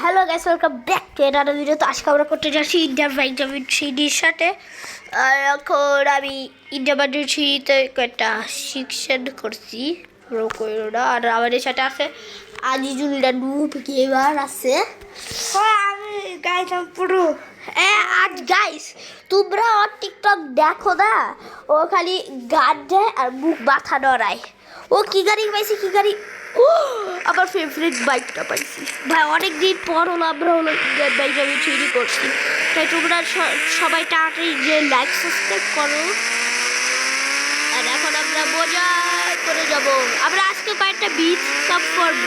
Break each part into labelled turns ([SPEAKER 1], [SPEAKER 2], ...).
[SPEAKER 1] Hello guys, welcome back to another video. তো আজকে আমরা করতে যাচ্ছি ইন্ডিয়ান ভাইটামিন সিডির সাথে। আর এখন আমি ইন্ডিয়ান ভাইটামিন সিতে কয়েকটা সেকশন করছি, না। আর আমাদের সাথে আছে আজিজুল নূপ গেমার আছে।
[SPEAKER 2] আমি গাইস পুরো
[SPEAKER 1] আজ গাইস তোমরা ওর টিকটক দেখো না, ও খালি গান দেয় আর মুখ মাথা নড়ায়। ও কি গাড়ি পাইছি, কি গাড়ি, ও আমার ফেভারিট বাইকটা পাইছি ভাই। অনেকদিন পর হলো আমরা হলো ইন্ডিয়ান বাইক আমি তৈরি করছি। তাই তোমরা সবাই তাড়াতাড়ি যে লাইক সাবস্ক্রাইব করো। আর এখন আমরা মজা করে যাবো। আমরা আজকে কয়েকটা বিচ কনফার্ম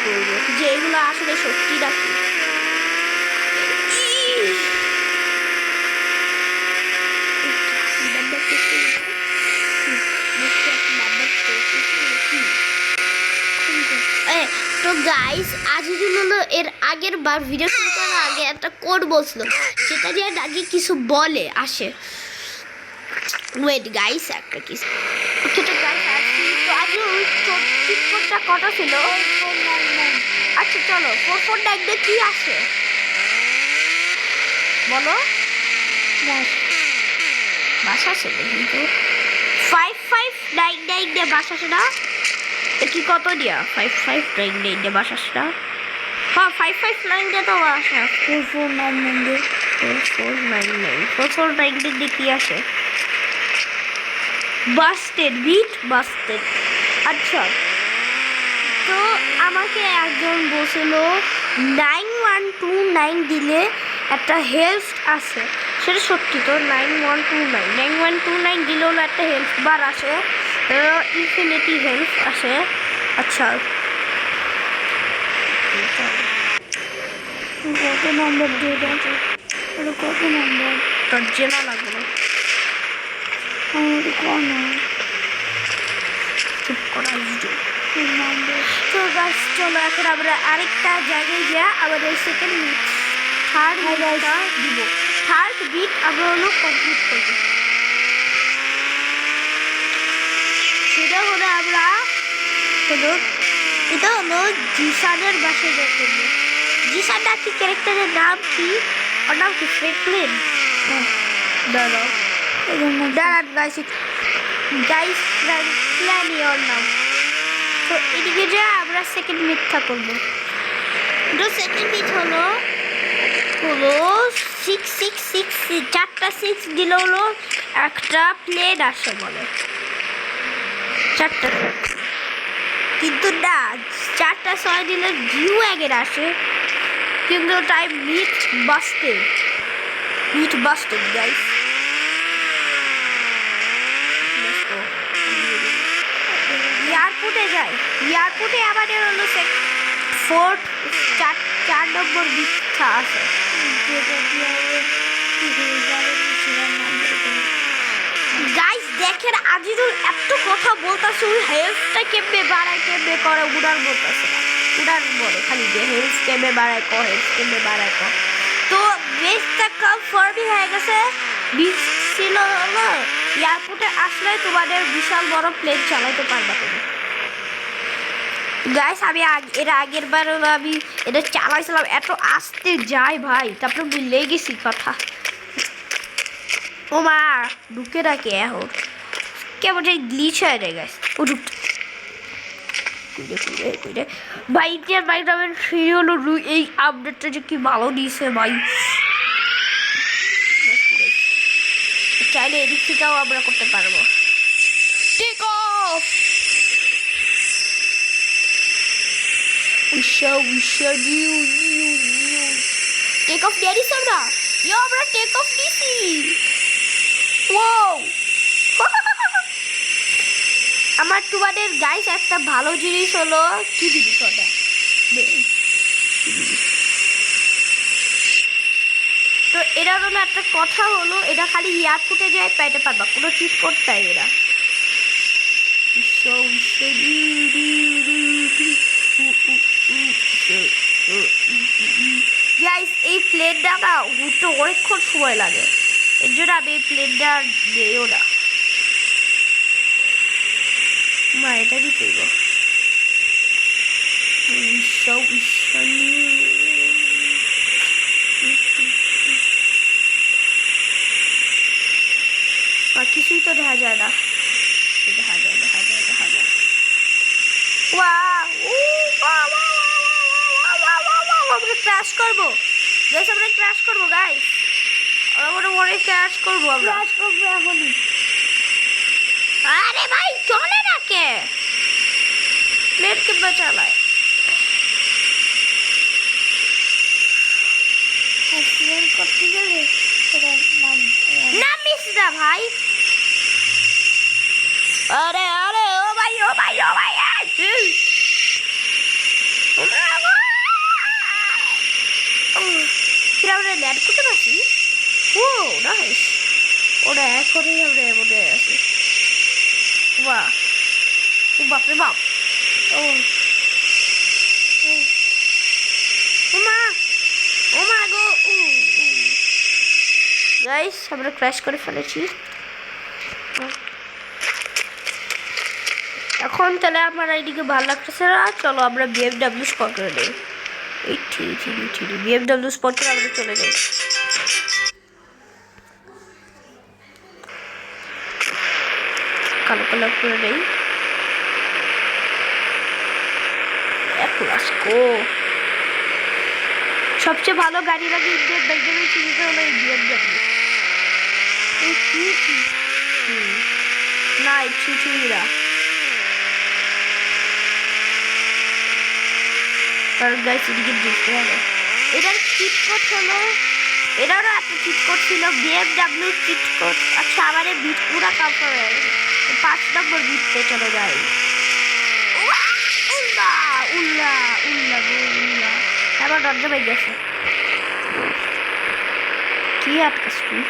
[SPEAKER 1] করবো, যে এগুলো আসলে সত্যি নাকি। তো গাইস আজিজুল হলো এর আগের বার ভিডিও শুরু করার আগে একটা কোড বলছিল, সেটা দিয়ে আগে কিছু বলে আসে। ওয়েট গাইস, একটা কিছু ওকে। তো গাইস আসি তো আগে ওই চিট কোডটা কটা ছিল? আচ্ছা চলো 449 কি আসে বলো। বাসা আছে কিন্তু 5599 দিয়ে বাসা আছে না? কি কত দিয়া 5599 দিয়ে বাসা আছে না? হ্যাঁ 559 দিয়ে তো বাসা। 4499 দিয়ে কি আসে? Busted bit busted. আচ্ছা তো আমাকে একজন বলছিল 9129 দিলে একটা হেলথ আছে, সেটা সত্যি তো? 9129 দিলে হলো একটা হেলথ বার আসে, ইনফিনিটি হেলথ আসে। আচ্ছা
[SPEAKER 2] কত নম্বর দিয়ে দাও, কত নম্বর
[SPEAKER 1] তোর জেনা লাগলো।
[SPEAKER 2] আমার কোন
[SPEAKER 1] চুপ করা তো গাছ। চলো এখন আমরা আরেকটা জায়গায় যা আমাদের থার্ড বিট আমরা হলো কমপ্লিট করবো। সেটা হলো আমরা হলো এটা হলো জিসানের বাসায় যা করবো। জিসানটা কি ক্যারেক্টারের নাম কি? ওর নাম কি ফ্রেঙ্কলিন? দাঁড়ান গাইস ফ্রেঙ্কলিন ওর নাম। তো এদিকে যা আমরা সেকেন্ড মিথ্যা করবো। তো সেকেন্ড মিথ হলো 666, চারটা 6 দিলে হলো একটা প্লেন আসে বলে। চারটা কিন্তু না, 4টা 6 দিলে জিও আগের আসে, কিন্তু তাই মিথ বাস্টেড গাইস। এয়ারপোর্টে আমাদের হলো 4 নম্বর মিথ্যা আছে। গাইস দেখেন আজিজুল এত কথা বলতেছে, ওই হেলথটা কেমনে বাড়ায় কেমনে করে উড়ার বলতেছে না, উড়ার বলে খালি যে হেলথ কেমনে বাড়ায় ক। তো বেসটা কনফার্মই হয়ে গেছে। বিচ ছিল হলো এয়ারপোর্টে আসলে তোমাদের বিশাল বড় প্লেন চালাইতে পারবা তুমি। গাইস আমি এর আগের বার হলো আমি এটা চালাইছিলাম, এত আস্তে যায় ভাই, তারপরে ভুলেই গেছি কথা। ও মা ঢুকে রাখে এখন কেমন যে গ্লিচ হয়ে যায় গাইস। ও ঢুকতে ভাই ইন্ডিয়ান বাইক নামের ফিরে হলো এই আপডেটটা যে কি ভালো দিয়েছে ভাই। চাইলে এদিক থেকেও আমরা করতে পারবো। Take off. টেক অফ দিয়ে দিছি আমরা। আমরা টেক অফ দিছি। আমার তোমাদের গাইস একটা ভালো জিনিস হলো কি জিনিস ওটা, তো এরা হলো একটা কথা হলো, এটা খালি এয়ারপোর্টে যায় পাইতে পারবা, কোনো চিট করতে হয় এরা। গাইস এই প্লেনটা না উঠতে অনেকক্ষণ সময় লাগে, এর জন্য আমি এই প্লেনটা দিইও না। মা এটা দিতেই আর কিছুই তো দেখা যায় না। দেখা যায়। আমরা ক্র্যাশ করবো গাইস, আমরা ক্র্যাশ করবো গাইস, আমরা মনে ক্র্যাশ করবো আমরা।
[SPEAKER 2] ক্রাশ করবে এখনই।
[SPEAKER 1] আরে ভাই চলে না কে প্লেট কিংবা চালায়
[SPEAKER 2] অ্যাক্সিডেন্ট করতে গেলে সেটা নাম
[SPEAKER 1] না মিস না ভাই। আরে ও ভাই কিরা ল্যান্ড করতে পারছি। ও নাইস, ওরা এখনই আমরা মনে আছি। বাহ, বাপরে বাপ। ও মা গো। গাইস আমরা ক্র্যাশ করে ফেলেছি। এখন তাহলে আমার এইদিকে ভালো লাগতেছে না, চলো আমরা BMW স্পট করে নেই। এই ঠিক BMW স্পট করে আমরা চলে যাই। কালো করে নেই। সবচেয়ে ভালো গাড়ি লাগে ইন্ডিয়ান বাইকের সিরিজে হলো BMW। না ছুঁড়িরা কারণ গাইস এদিকে দেখতে হবে। এটার চিট কোড হলো, এটারও একটা চিট কোড ছিল BMW চিট কোড। আচ্ছা আমার এই বিট পুরা কনফার্ম হয়ে গেছে, 5 নম্বর বিটতে চলে যাই। উল্লা এবার দরজা বেজে গেছে। কি আটকাস তুই?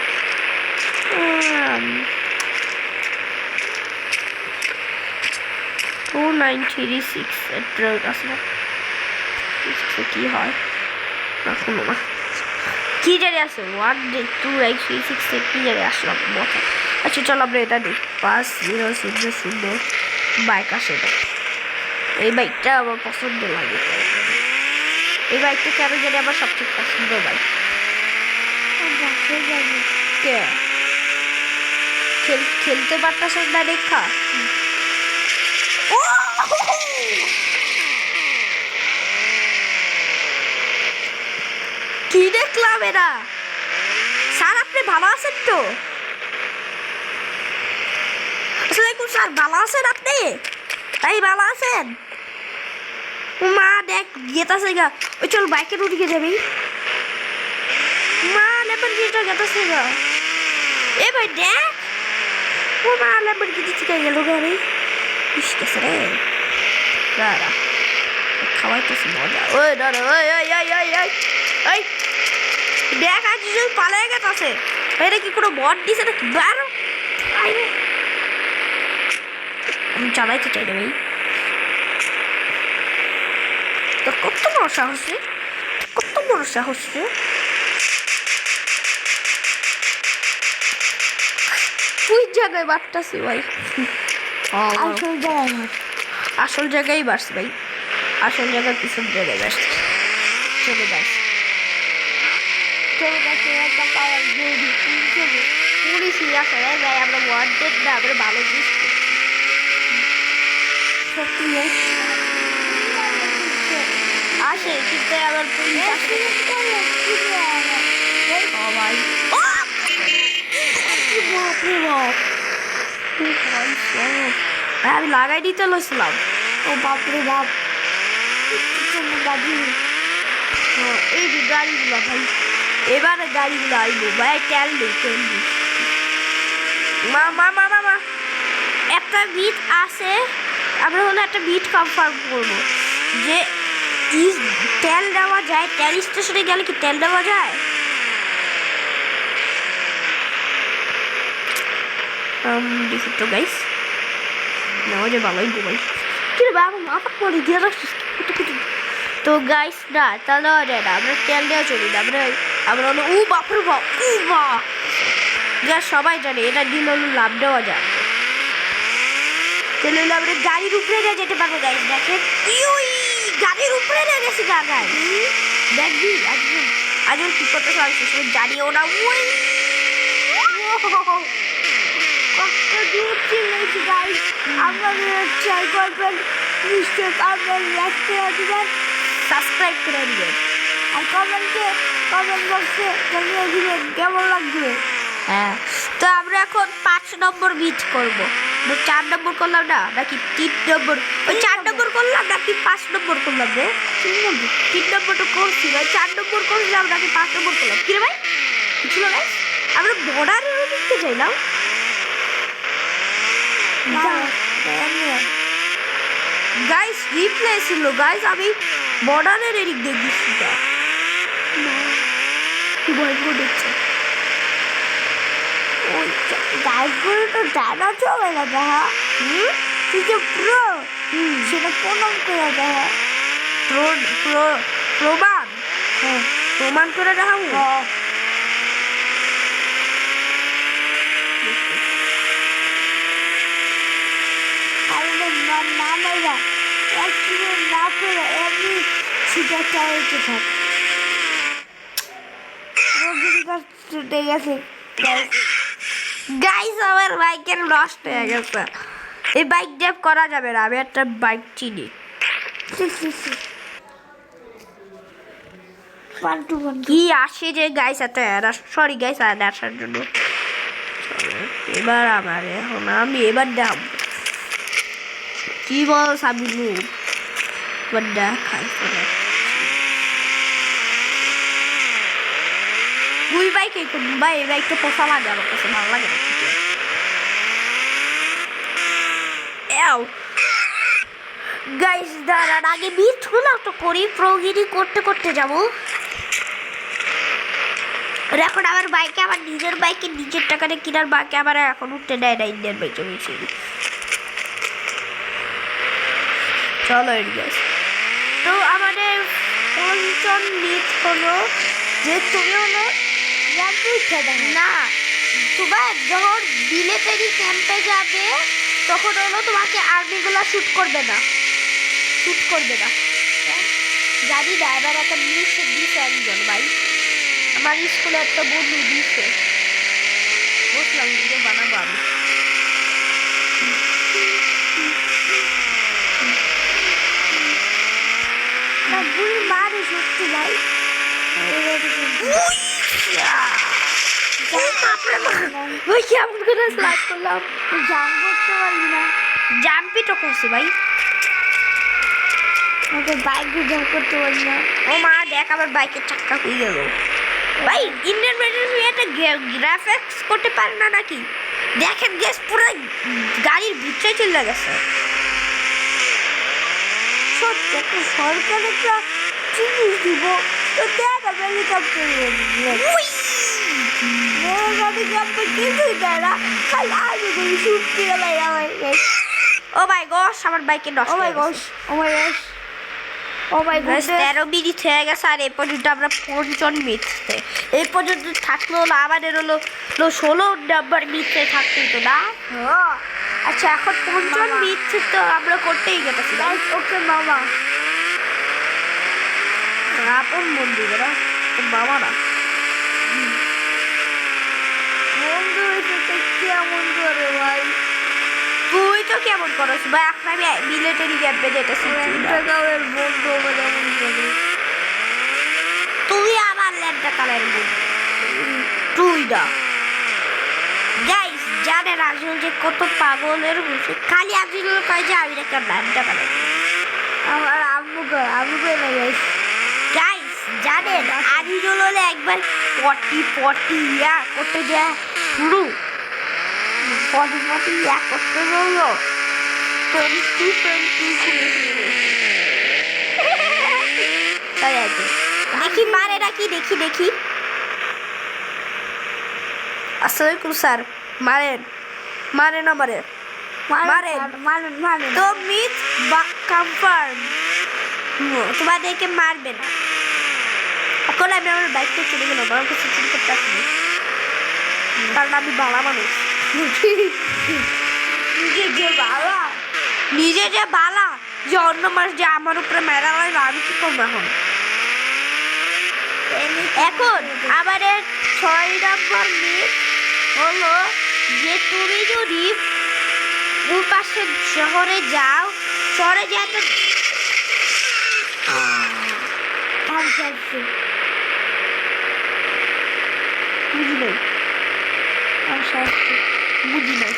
[SPEAKER 1] 2936 এর আসলে কি হয় কোনো না, কি জানি আছে 12836 কি জানি আসলাম মাথা। আচ্ছা চলো আমরা এটা দিই 5000 বাইক আসে। এই বাইকটা আমার পছন্দ লাগে। এই বাইকটা কেন জানি আমার সবচেয়ে পছন্দ বাইক। কে খেলতে পারতাস না দেখা। কি দেখলাম এরা? স্যার আপনি ভালো আছেন তো? আসসালামাইকুম স্যার, ভালো আছেন আপনি? তাই ভালো আছেন? মা দেখ গেতাছে গা, ওই চল বাইকের উঠিকে যাবি। মা লেবার গিয়েটা গেতাছে গা। এ ভাই দেখ ও মা লেবার গিয়ে চিকা গেল গাড়ি। ইস গেছে রে দাঁড়া খাওয়াইতেছে মজা। ওই দাঁড়া ওই দেখ আজ পালাই গেছে। এটা কি কোনো বট দিছে নাকি? বারো আমি চালাইতে চাই না ভাই। তোর কত বড় সাহস রে, তুই জায়গায় বাড়তাছি ভাই। আসল জায়গায় বাড়ছে ভাই, আসল জায়গায় পিছন জায়গায় বাড়ছে। চলে যাস পুলিশই আসলে ভাই, আমরা ওয়ান্টেড না, আমরা ভালো জিনিস আসে কিন্তু আবার পুলিশ আসে। আমি লাগাই দিতে লইছিলাম।
[SPEAKER 2] ও বাপরে বাপ,
[SPEAKER 1] এই যে গাড়িগুলো ভাই, এবারে গাড়িগুলো আইবো ভাই। তেল দিই মা একটা বিট আছে, আমরা হলো একটা বিট কনফার্ম করবো যে তেল দেওয়া যায়। তেল স্টেশনে গেলে কি তেল দেওয়া যায়? দেখি তো গাইস, নেওয়া যায় ভালোই গো ভাই। কিন্তু বাবা মাথা করে দিয়ে রাখছিস তো গাইস না, তা দেওয়া যায় না। আমরা তেল দেওয়া চলি না, আমরা হলো বাপরে বাপ গ্যাস সবাই জানে এটা দিল হলো লাভ দেওয়া যায়। তাহলে হলো আমরা গাড়ির উপরে যেতে পারবো গাইস। দেখেন গাড়ির উপরে নিয়ে গেছি গাড়ি দেখবি আজও কি করতে চাইছে সে জানিও না ওই
[SPEAKER 2] কত দূর চিল্লাইছি গাইস আপনাদের ট্রাই করবেন নিশ্চয় করবেন লাইক করে দিবেন
[SPEAKER 1] সাবস্ক্রাইব করে দিবেন
[SPEAKER 2] আর কমেন্ট বক্সে জানিয়ে দিবেন কেমন লাগবে।
[SPEAKER 1] হ্যাঁ তো আমরা এখন 5 নম্বর মিট করবো 4 নম্বর করলাম না নাকি 3 নম্বর ওই 4 নম্বর করলাম নাকি 5 নম্বর করলাম রে 3 নম্বর তো করছি ভাই 4 নম্বর করলাম নাকি 5 নম্বর করলাম কি রে ভাই কিছু না আমরা বর্ডারের দিকে যাইলাম গাইস রিপ্লে ছিল গাইস আমি বর্ডারের এদিক দিয়ে গেছি কি বলবো দেখছি
[SPEAKER 2] ওই গাছগুলো তো জানা চলে না দেখা তুই যে প্রো সেটা প্রণাম করে দেখা
[SPEAKER 1] প্রমাণ হ্যাঁ প্রমাণ করে দেখাবো
[SPEAKER 2] না মেয়েরা অ্যাক্সিডেন্ট না করে এমনি সিটা চালাইতে থাক রোগীর কাছ ছুটে গেছে
[SPEAKER 1] গাইস আমার বাইকের নষ্ট হয়ে গেছে এই বাইক ড্রাইভ করা যাবে না আমি একটা বাইক চিনি কি আসে যে গাইস এত সরি গাইস আসার জন্য এবার আমার এখন আমি এবার দেখাবো কি বল সাবিনু এবার দেখাই দুই বাইকে ভাই এই বাইকটা পোষা লাগে আমার কাছে ভালো লাগে না গাইস দাঁড়ান আগে বিটগুলো একটা করি প্রগিরি করতে করতে যাবো এখন আমার বাইকে আমার নিজের বাইকে নিজের টাকাতে কেনার বাইকে আমার এখন উঠতে দেয় না ইন্ডিয়ান বাইকে বেশি চলো গাইস তো আমাদের পঞ্চম মিট হলো যে তুমি হলো না তোমার যখন মিলিটারি ক্যাম্পে যাবে তখন হলো তোমাকে আর্মিগুলো শুট করবে না জানি না এবার একটা দিছে একজন ভাই আমার স্কুলে একটা বন্ধু দিছে বসলাম ভিডিও বানাবো আমি
[SPEAKER 2] গুলি মারে সত্যি ভাই
[SPEAKER 1] ওই কেমন করে স্লাইড করলাম
[SPEAKER 2] জাম্প করতে পারবি না
[SPEAKER 1] জাম্পই তো করছি ভাই
[SPEAKER 2] আমাকে বাইক জাম্প করতে পারবি না
[SPEAKER 1] ও মা দেখ আমার বাইকের চাক্কা হয়ে গেল ভাই ইন্ডিয়ান মিলিটারি এটা গ্রাফিক্স করতে পারে না নাকি দেখেন গ্যাস পুরো গাড়ির ভিতরে চলে গেছে
[SPEAKER 2] সত্যি একটা সরকার একটা জিনিস দিব তো দেখ হেলিকপ্টার গাড়ি জাম্পে কিছুই দেয় না খালি আগে করে শুট করে লাগে আমার
[SPEAKER 1] ও মাই গশ আমার বাইকে নষ্ট
[SPEAKER 2] ও মাই গশ ও মাই গশ ও মাই গশ
[SPEAKER 1] 13 মিনিট হয়ে গেছে আর এই পর্যন্ত আমরা 5 মিনিটে এই পর্যন্ত থাকলো আমাদের হলো 16 নম্বর মিনিটে থাকতে তো না আচ্ছা এখন 5 মিনিট তো আমরা করতেই গেছি
[SPEAKER 2] গাইস ওকে মামা
[SPEAKER 1] আপন মন্দির না তো বাবা না
[SPEAKER 2] বন্ধু এটা কেমন করে ভাই
[SPEAKER 1] তুই তো কেমন করস ভাই এখন আমি মিলিটারি ক্যাম্পে যেতেছি
[SPEAKER 2] গাঁয়ের বন্ধু বলে এমন করে
[SPEAKER 1] তুই আমার ল্যান্ডটা কালের বন্ধু তুই না গাইস জানেন আজল যে কত পাগলের হয়েছে খালি আজল কয় যে আমি একটা ল্যান্ডটা কালের
[SPEAKER 2] আমার আম্মু করে গাইস
[SPEAKER 1] গাইস জানেন আজল হলে একবার পটি ইয়া করতে যায় শুরু পটি ইয়া করতে গেলো 20 দেখি মারে নাকি দেখি আসসালামাইকুম স্যার মারেন আমারে তো মিথ কনফার্ম তোমাদেরকে মারবে না এখন আমি আমার বাইকটা চলে গেলাম আমার কাছে চিন্তা করতে আসিনি কারণ আমি বালা মানুষ নিজে যে বালা যে অন্য মাস যে আমার উপরে মেরা হয় আমি কি করবো এখন আমাদের 6 নম্বর মিট হলো যে তুমি যদি ওই পাশের শহরে যাও শহরে যাই তো বুঝি নাই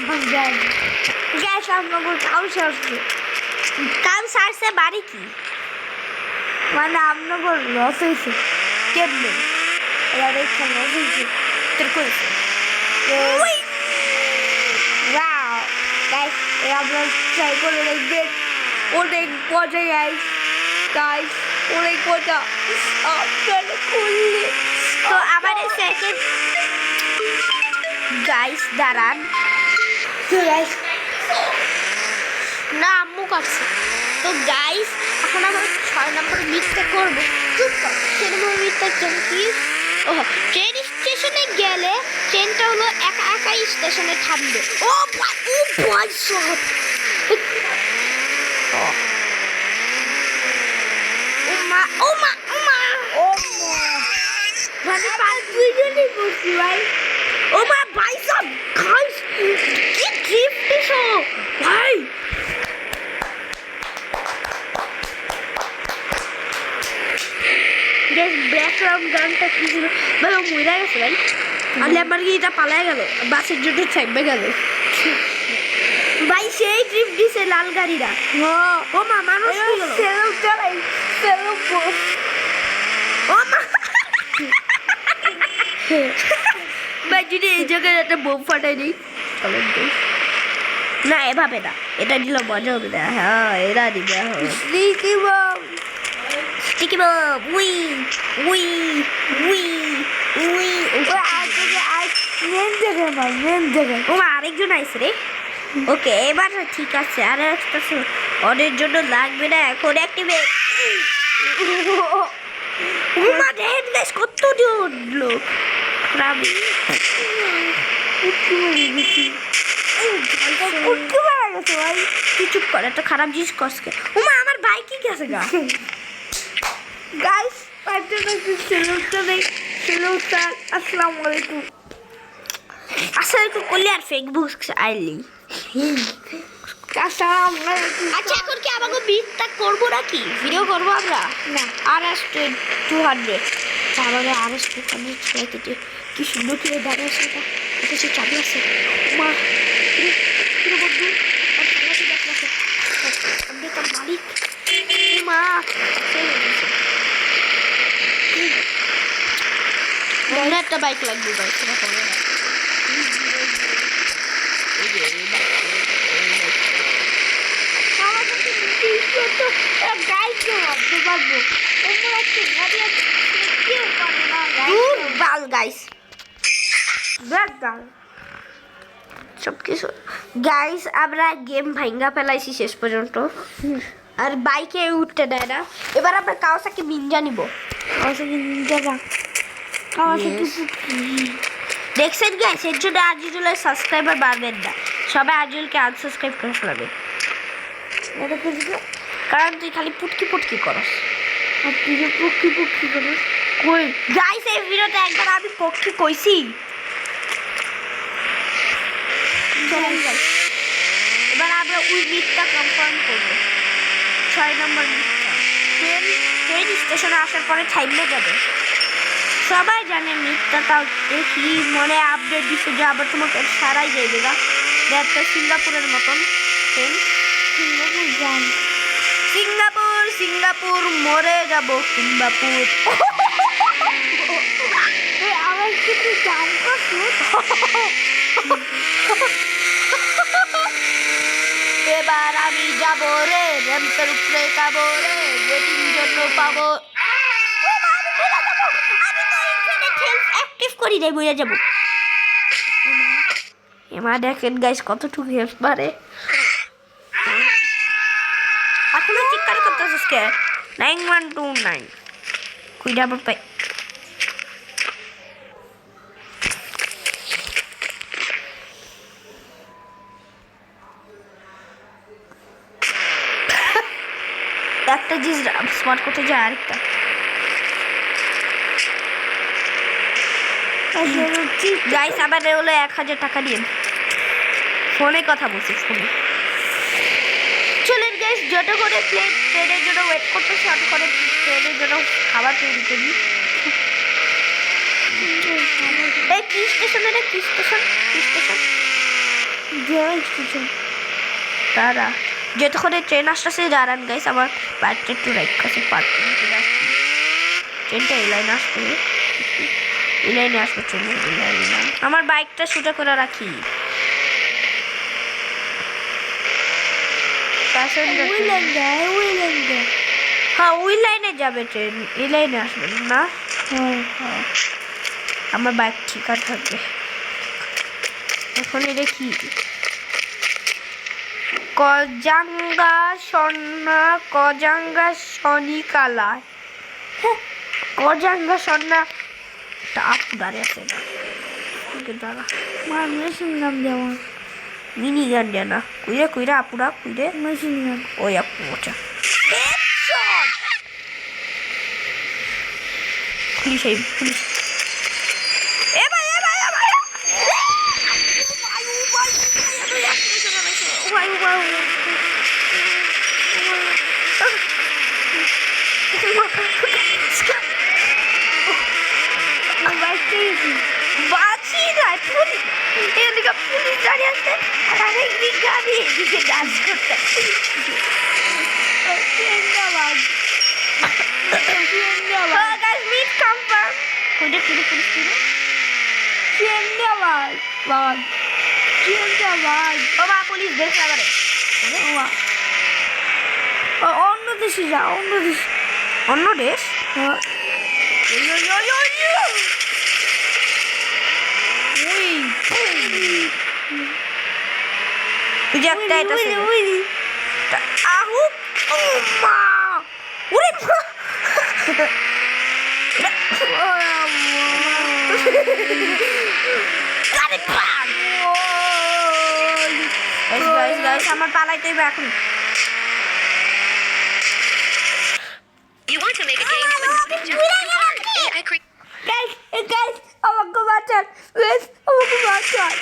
[SPEAKER 1] বুঝি নাই
[SPEAKER 2] গ্যাস আপনার কাউ সারছে
[SPEAKER 1] কাম সারছে বাড়ি কি
[SPEAKER 2] মানে আপনার লস হয়েছে কেমনে এরা দেখছেন লস হয়েছে
[SPEAKER 1] তোর কইছে
[SPEAKER 2] ওয়াও গাইস আপনার ট্রাই করে দেখবেন অনেক মজা গাইস অনেক মজা আপনারা করলে
[SPEAKER 1] তো আমাদের সেকেন্ড গাইস দাঁড়ান
[SPEAKER 2] গাইস
[SPEAKER 1] না আম্মু কাটছে তো গাইস এখন আমরা 6 নম্বর মিটটা করবো চুপ কর 6 নম্বর মিটটা কি ও ট্রেন স্টেশনে গেলে ট্রেনটা হলো একা একাই স্টেশনে থামবে ও ভাই সব ও মা
[SPEAKER 2] মানে পাঁচ দুইজনই করছি ভাই
[SPEAKER 1] ও মা ভাই সব গাইস কি ড্রিফট এসো ভাই গ্যাস ব্যাকগ্রাউন্ড গানটা কি ছিল ভাই ও মরে গেছে ভাই আর ল্যাম্বরগিনিটা পালায় গেল বাসের জন্য চাইবে গেল ভাই সেই ড্রিফট দিছে লাল গাড়িরা ও মা মানুষ কি হলো
[SPEAKER 2] সেলফ চালাই সেলফ
[SPEAKER 1] ও মা ভাই যদি এই জায়গায় একটা বোম ফাটাই দিই না এভাবে না এটা দিল মজা হবে না হ্যাঁ এরা দিবে
[SPEAKER 2] slicky bomb
[SPEAKER 1] sticky bomb we we we we
[SPEAKER 2] main জায়গায় মা মেন জায়গায়
[SPEAKER 1] ও মা আরেকজন আইসে রে ওকে এবার ঠিক আছে আর একটা ওদের জন্য লাগবে না এখন অ্যাক্টিভেট ও মা দেখেন গাইস কত জন লোক রাবি
[SPEAKER 2] উঠতে মারা গেছে ভাই
[SPEAKER 1] তুই চুপ কর একটা খারাপ জিনিস করছে ও মা আমার বাইক কি গেছে গা
[SPEAKER 2] গাইস পাঁচজন সেলফ চালাই সেলফ চাল আসসালামু আলাইকুম
[SPEAKER 1] আসলে করলে আর ফেসবুক আইলি
[SPEAKER 2] আসসালামু আলাইকুম
[SPEAKER 1] আচ্ছা এখন কি আমাকে বিটটা করবো নাকি ভিডিও করবো আমরা
[SPEAKER 2] না
[SPEAKER 1] আর আস 200 তাহলে আর আস 200 ছেড়ে কি সুন্দর করে দাঁড়িয়ে আছে এটা এটা সে চাবি আছে মা কিরে বন্ধু আর চালাতে দেখলাছে আমি তার মালিক মা মনে একটা বাইক লাগবে বাইক সেটা করবে না গাইস সব কিছু গাইস আমরা গেম ভাঙ্গা ফেলাইছি শেষ পর্যন্ত আর বাইকে উঠতে দেয় না এবার আমরা কাওয়াসাকি নিনজা নিব দেখছেন গাইস এর জন্য আজিজুলের সাবস্ক্রাইবার বাড়বেন না সবাই আজিজুলকে আনসাবস্ক্রাইব করে ফেলাবে কারণ তুই খালি পুটকি পুটকি করস
[SPEAKER 2] আর তুই যে পক্ষী করস
[SPEAKER 1] কই গাইস এই ভিডিওতে একবার আমি পক্ষী কইছি চলেন গাইস এবার আমরা ওই মিটটা কনফার্ম করব 6 নম্বর মিটটা ট্রেন স্টেশনে আসার পরে থাইমে যাবে সবাই জানে মিটটা তাও দেখি মনে আপডেট দিচ্ছে যে আবার তোমাকে সারাই যাইবে গা একটা সিঙ্গাপুরের মতন ট্রেন
[SPEAKER 2] সিঙ্গাপুর যান
[SPEAKER 1] সিঙ্গাপুর সিঙ্গাপুর মরে যাব সিঙ্গাপুর
[SPEAKER 2] আমার কিছু দাম কত
[SPEAKER 1] এবার আমি যাব রে র্যাম্পের উপরে যাবো রে ওয়েটিং জন্য পাবো অ্যাক্টিভ করি নাই বইয়া যাব এমা দেখেন গাইস কতটুকু হেল্প পারে এখনো চিৎকার করতেছিস কে 9129 কুই ডাবল পাই একটা জিনিস স্মার্ট করতে যায় আরেকটা। গাইস আবার হলো 1000 টাকা নিন, ফোনে কথা বলছি ফোনে। চলেন গাইস, যত করে ট্রেনের জন্য ওয়েট করতেছি তত করে ট্রেনের জন্য খাবার তৈরি করি। এই কি স্টেশন এটা, কি স্টেশন, কি স্টেশন? দাঁড়া, যতক্ষণে ট্রেন আসতেছে দাঁড়ান গাইস, আমার বাইকটা একটু রাইট কাছে পার্কিং করে আসছি। ট্রেনটা এই লাইনে আসবে, এই লাইনে আসবে ট্রেন, এই লাইনে না। আমার বাইকটা সোজা করে রাখি। হ্যাঁ ওই লাইনে যাবে ট্রেন, এই লাইনে আসবে না। আমার বাইক ঠিক আছে থাকবে। এখন এটা কি? কজাঙ্গা সন্না, কজাঙ্গা শনিকালা, কজাঙ্গা সন্না টাপ দাঁড়িয়ে আছে না। দাঁড়া
[SPEAKER 2] মেশিন গান যেমন
[SPEAKER 1] মিনি গান জানা কুইরে কুইরে আপুরা কুইরে
[SPEAKER 2] মেশিন গান।
[SPEAKER 1] ওই আপু ওটা পুলিশ এই পুলিশ। এ ভাই এ ভাই এ ভাই বাঁচি যায় পুলিশ, এদিকে পুলিশ দাঁড়িয়ে আছে আর আরেকদিক গাড়ি এদিকে ডান্স করতে। পুলিশ দেখে আবার
[SPEAKER 2] অন্য দেশে যা, অন্য দেশ,
[SPEAKER 1] অন্য দেশ। আমার পালাইতে এখন।
[SPEAKER 2] আমাকে বাঁচান, আমাকে বাঁচান।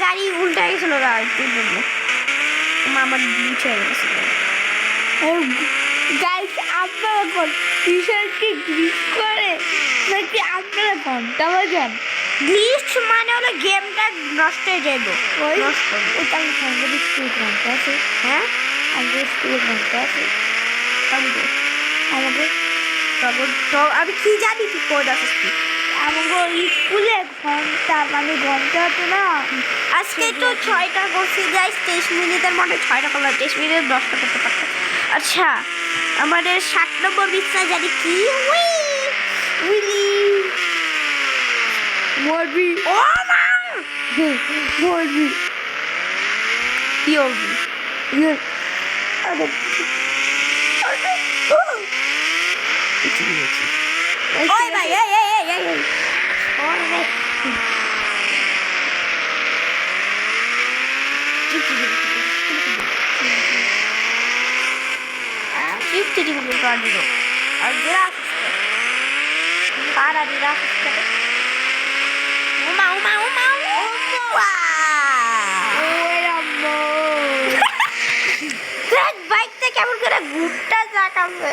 [SPEAKER 2] গাড়ি উল্টা গেছিল, আমার গাইস আপনারা কোন বিষয়টি গ্লিচ করে নাকি আপনারা ঘন্টা বাজান?
[SPEAKER 1] গ্লিচ মানে হলো গেমটা নষ্ট হয়ে যাইব।
[SPEAKER 2] ওই ওটা আমি সঙ্গে স্কুল ঘন্টা আছে।
[SPEAKER 1] হ্যাঁ
[SPEAKER 2] আমাদের স্কুলে ঘন্টা আছে। আমাদের
[SPEAKER 1] তো আমি কি জানি কি কোড আছে?
[SPEAKER 2] আমাদের স্কুলে ঘন্টা মানে ঘন্টা হতো না।
[SPEAKER 1] আজকে তো 6টা করছি যাই, 23 মিনিটের মধ্যে 6টা করলাম, 23 মিনিট 10টা করতে পারতাম। আচ্ছা আমাদের 7 নম্বর বিছনা জানি কি
[SPEAKER 2] মরবি।
[SPEAKER 1] ও মা
[SPEAKER 2] মরবি
[SPEAKER 1] কি হবে? ওই ভাই এই এই এই এই ওরে রে কিপটি দিবি কার দিল আর গ্রাফ কার আর গ্রাফ ওমা ওমা ওমা ওমা বাইকটা কেমন করে ঘুরটা চাকাবে।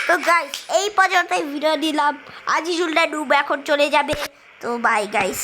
[SPEAKER 1] তো গাইস এই পর্যন্তই ভিডিও দিলাম। আজিজুলটা ডুব এখন চলে যাবে, তো বাই গাইস।